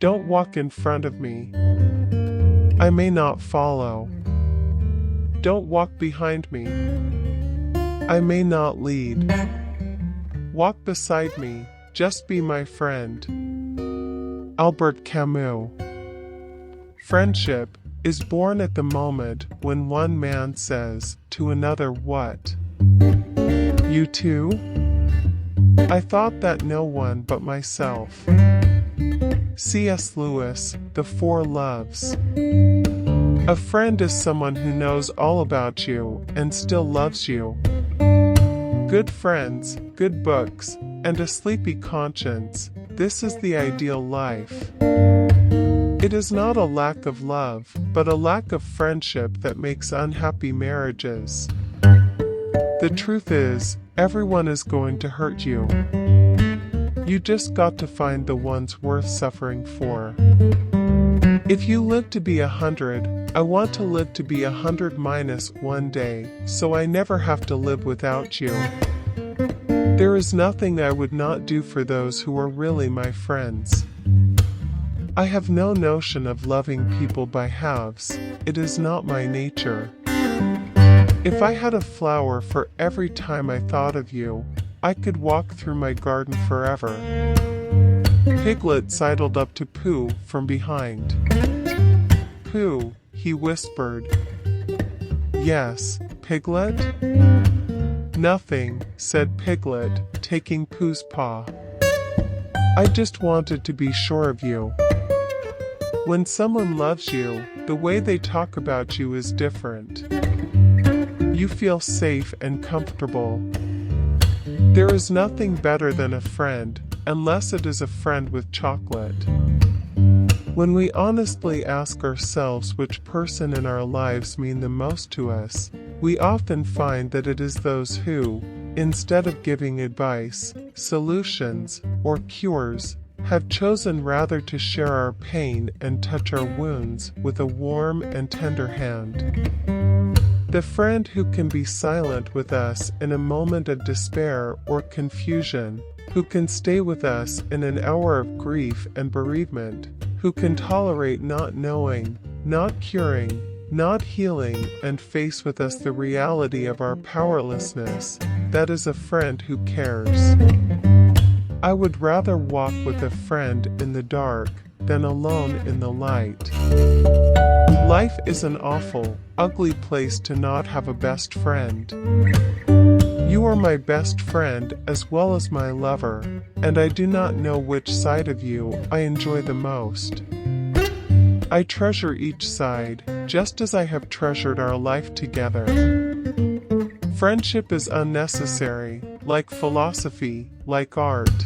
Don't walk in front of me. I may not follow. Don't walk behind me. I may not lead. Walk beside me, just be my friend. Albert Camus. Friendship is born at the moment when one man says to another, "What? You too? I thought that no one but myself." C.S. Lewis, The Four Loves. A friend is someone who knows all about you and still loves you. Good friends, good books, and a sleepy conscience, this is the ideal life. It is not a lack of love, but a lack of friendship that makes unhappy marriages. The truth is, everyone is going to hurt you. You just got to find the ones worth suffering for. If you live to be 100, I want to live to be 100 minus 1 day, so I never have to live without you. There is nothing I would not do for those who are really my friends. I have no notion of loving people by halves, it is not my nature. If I had a flower for every time I thought of you, I could walk through my garden forever. Piglet sidled up to Pooh from behind. "Pooh," he whispered. "Yes, Piglet?" "Nothing," said Piglet, taking Pooh's paw. "I just wanted to be sure of you." When someone loves you, the way they talk about you is different. You feel safe and comfortable. There is nothing better than a friend, unless it is a friend with chocolate. When we honestly ask ourselves which person in our lives mean the most to us, we often find that it is those who, instead of giving advice, solutions, or cures, have chosen rather to share our pain and touch our wounds with a warm and tender hand. The friend who can be silent with us in a moment of despair or confusion, who can stay with us in an hour of grief and bereavement, who can tolerate not knowing, not curing, not healing, and face with us the reality of our powerlessness, that is a friend who cares. I would rather walk with a friend in the dark than alone in the light. Life is an awful, ugly place to not have a best friend. You are my best friend as well as my lover, and I do not know which side of you I enjoy the most. I treasure each side, just as I have treasured our life together. Friendship is unnecessary, like philosophy, like art.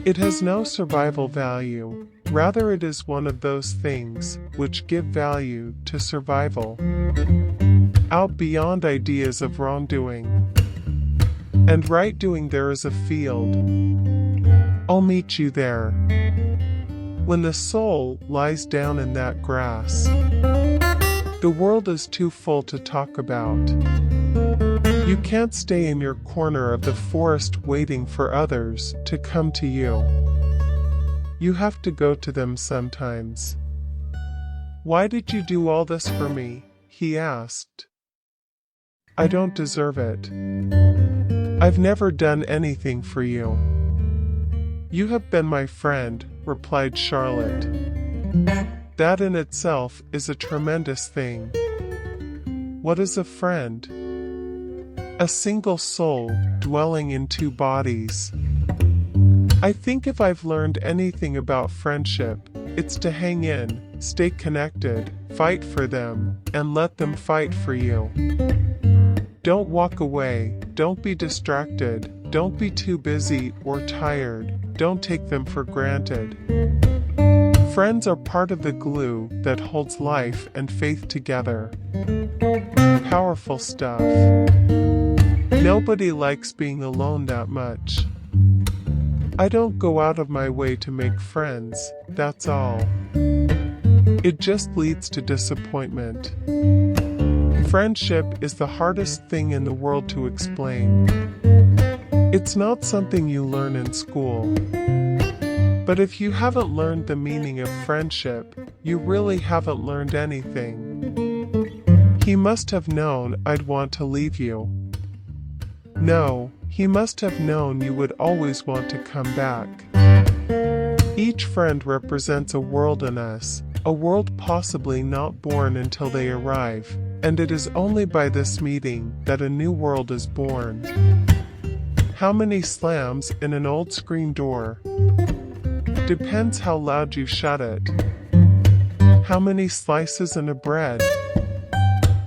It has no survival value, rather it is one of those things which give value to survival. Out beyond ideas of wrongdoing and right doing there is a field. I'll meet you there. When the soul lies down in that grass, the world is too full to talk about. You can't stay in your corner of the forest waiting for others to come to you. You have to go to them sometimes. "Why did you do all this for me?" he asked. "I don't deserve it. I've never done anything for you." "You have been my friend," replied Charlotte. "That in itself is a tremendous thing." What is a friend? A single soul dwelling in two bodies. I think if I've learned anything about friendship, it's to hang in, stay connected, fight for them, and let them fight for you. Don't walk away, don't be distracted, don't be too busy or tired, don't take them for granted. Friends are part of the glue that holds life and faith together. Powerful stuff. Nobody likes being alone that much. I don't go out of my way to make friends, that's all. It just leads to disappointment. Friendship is the hardest thing in the world to explain. It's not something you learn in school. But if you haven't learned the meaning of friendship, you really haven't learned anything. He must have known I'd want to leave you. No, he must have known you would always want to come back. Each friend represents a world in us, a world possibly not born until they arrive, and it is only by this meeting that a new world is born. How many slams in an old screen door? Depends how loud you shut it. How many slices in a bread?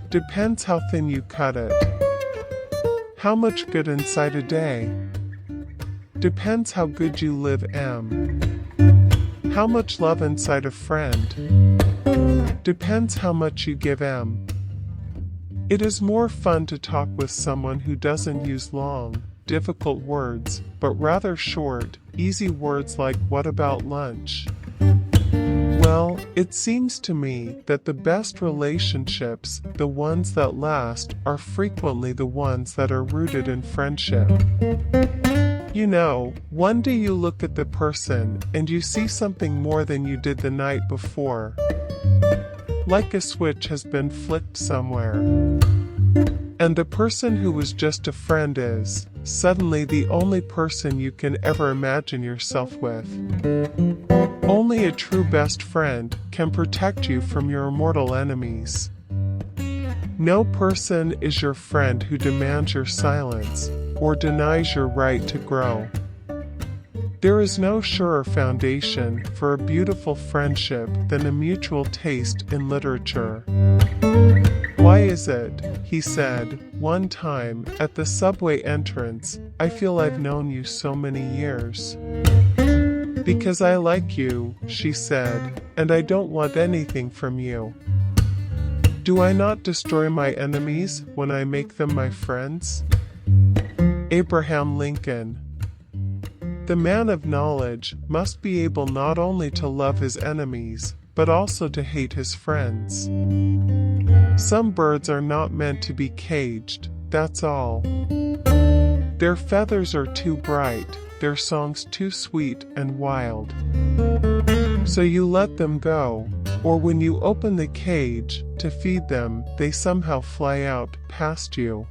Depends how thin you cut it. How much good inside a day? Depends how good you live em. How much love inside a friend? Depends how much you give em. It is more fun to talk with someone who doesn't use long, difficult words, but rather short, easy words like "what about lunch?" Well, it seems to me that the best relationships, the ones that last, are frequently the ones that are rooted in friendship. You know, one day you look at the person and you see something more than you did the night before. Like a switch has been flicked somewhere. And the person who was just a friend is, suddenly, the only person you can ever imagine yourself with. Only a true best friend can protect you from your mortal enemies. No person is your friend who demands your silence or denies your right to grow. There is no surer foundation for a beautiful friendship than a mutual taste in literature. "Why is it," he said, one time, at the subway entrance, "I feel I've known you so many years?" "Because I like you," she said, "and I don't want anything from you." Do I not destroy my enemies when I make them my friends? Abraham Lincoln. The man of knowledge must be able not only to love his enemies, but also to hate his friends. Some birds are not meant to be caged, that's all. Their feathers are too bright, their songs too sweet and wild. So you let them go, or when you open the cage to feed them, they somehow fly out past you.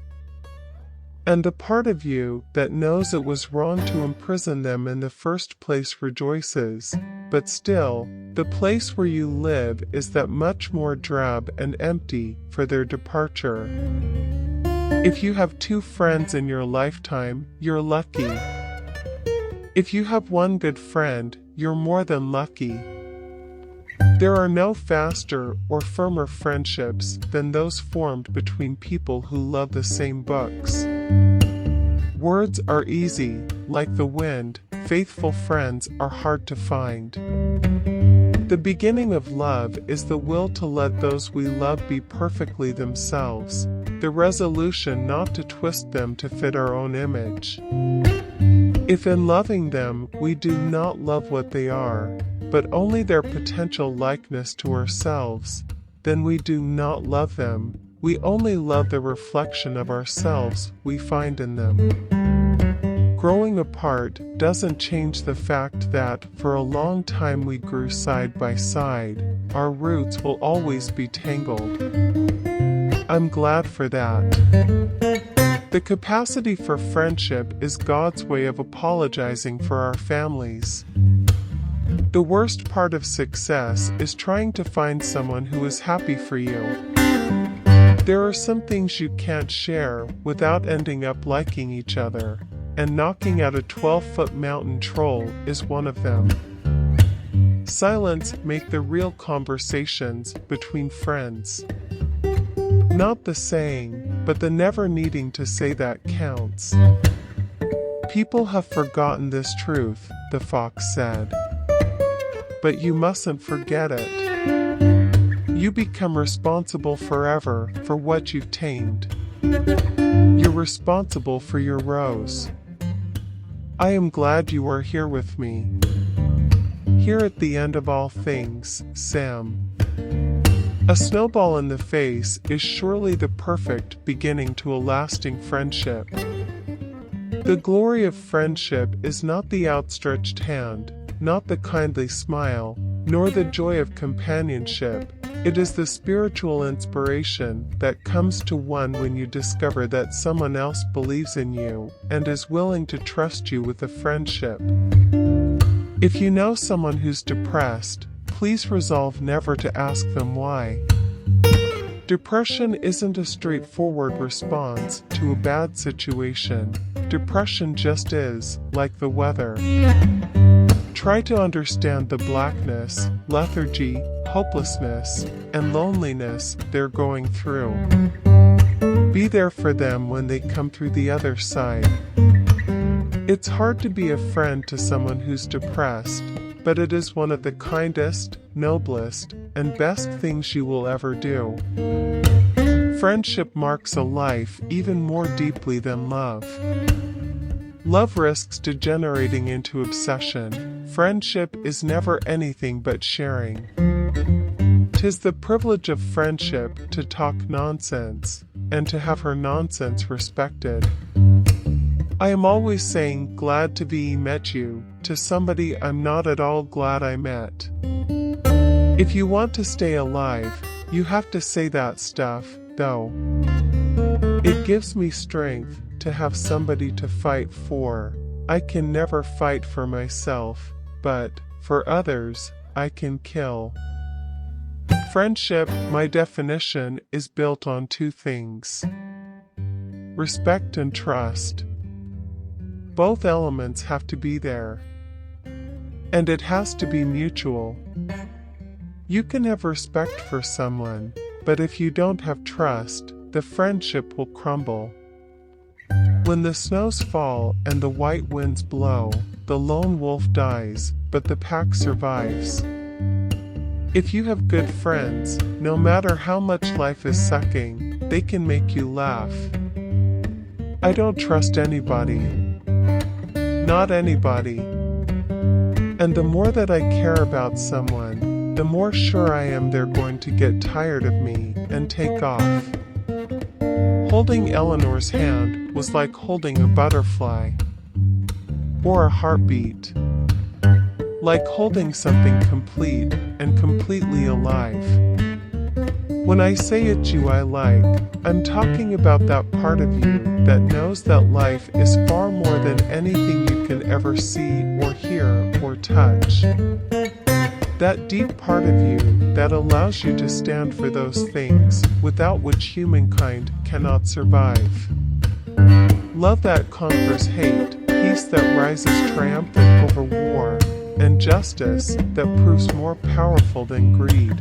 And the part of you that knows it was wrong to imprison them in the first place rejoices, but still, the place where you live is that much more drab and empty for their departure. If you have 2 friends in your lifetime, you're lucky. If you have one good friend, you're more than lucky. There are no faster or firmer friendships than those formed between people who love the same books. Words are easy, like the wind, faithful friends are hard to find. The beginning of love is the will to let those we love be perfectly themselves, the resolution not to twist them to fit our own image. If in loving them we do not love what they are, but only their potential likeness to ourselves, then we do not love them, we only love the reflection of ourselves we find in them. Growing apart doesn't change the fact that, for a long time we grew side by side, our roots will always be tangled. I'm glad for that. The capacity for friendship is God's way of apologizing for our families. The worst part of success is trying to find someone who is happy for you. There are some things you can't share without ending up liking each other, and knocking out a 12-foot mountain troll is one of them. Silence makes the real conversations between friends. Not the saying, but the never needing to say that counts. People have forgotten this truth, the fox said. But you mustn't forget it. You become responsible forever for what you've tamed. You're responsible for your rose. I am glad you are here with me. Here at the end of all things, Sam. A snowball in the face is surely the perfect beginning to a lasting friendship. The glory of friendship is not the outstretched hand, not the kindly smile, nor the joy of companionship. It is the spiritual inspiration that comes to one when you discover that someone else believes in you and is willing to trust you with a friendship. If you know someone who's depressed, please resolve never to ask them why. Depression isn't a straightforward response to a bad situation. Depression just is, like the weather. Try to understand the blackness, lethargy, hopelessness, and loneliness they're going through. Be there for them when they come through the other side. It's hard to be a friend to someone who's depressed, but it is one of the kindest, noblest, and best things you will ever do. Friendship marks a life even more deeply than love. Love risks degenerating into obsession. Friendship is never anything but sharing. 'Tis the privilege of friendship to talk nonsense, and to have her nonsense respected. I am always saying glad to be met you to somebody I'm not at all glad I met. If you want to stay alive, you have to say that stuff, though. It gives me strength to have somebody to fight for. I can never fight for myself, but for others, I can kill. Friendship, my definition, is built on two things: respect and trust. Both elements have to be there. And it has to be mutual. You can have respect for someone, but if you don't have trust, the friendship will crumble. When the snows fall and the white winds blow, the lone wolf dies, but the pack survives. If you have good friends, no matter how much life is sucking, they can make you laugh. I don't trust anybody. Not anybody. And the more that I care about someone, the more sure I am they're going to get tired of me and take off. Holding Eleanor's hand was like holding a butterfly. Or a heartbeat. Like holding something complete and completely alive. When I say it's you I like, I'm talking about that part of you that knows that life is far more than anything you can ever see or hear or touch. That deep part of you that allows you to stand for those things without which humankind cannot survive. Love that conquers hate, peace that rises triumphant over war, and justice that proves more powerful than greed.